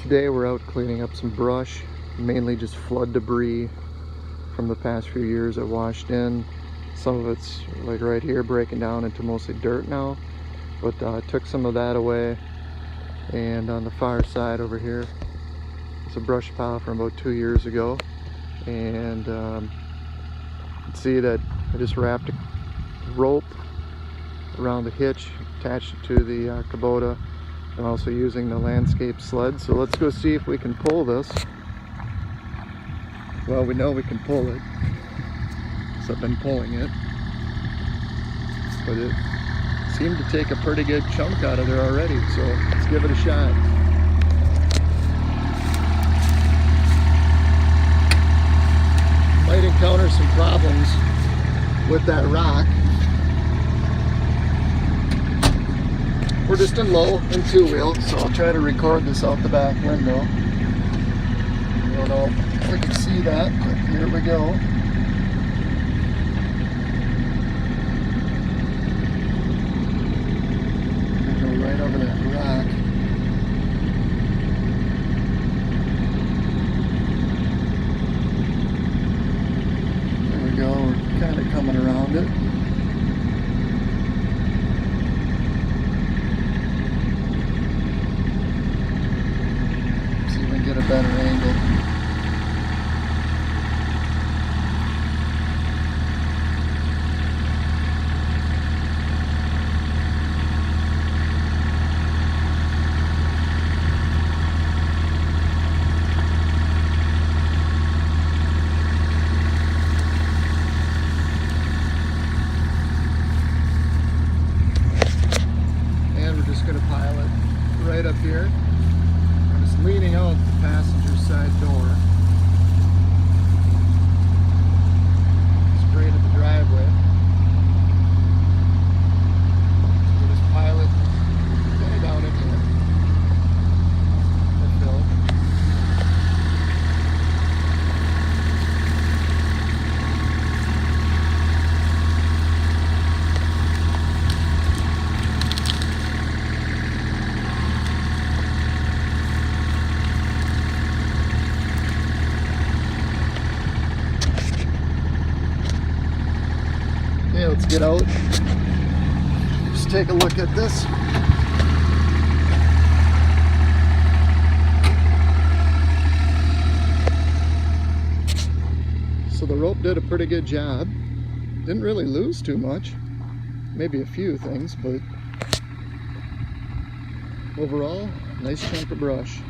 Today we're out cleaning up some brush, mainly just flood debris from the past few years that washed in. Some of it's like right here breaking down into mostly dirt now, but took some of that away. And on the far side over here, it's a brush pile from about 2 years ago, and you can see that I just wrapped a rope around the hitch, attached it to the Kubota. I'm also using the landscape sled, so let's go see if we can pull this. Well, we know we can pull it, so I've been pulling it, but it seemed to take a pretty good chunk out of there already, so let's give it a shot. Might encounter some problems with that rock. We're just in low and two-wheel, so I'll try to record this out the back window. I don't know if we can see that, but here we go. Go right over that rock. There we go, we're kind of coming around it. Get a better angle. And we're just going to pile it right up here. Leaning out the passenger side door, straight at the driveway. We'll just pile it way down in here. And fill. Okay, let's get out. Just take a look at this. So the rope did a pretty good job. Didn't really lose too much. Maybe a few things, but overall, nice chunk of brush.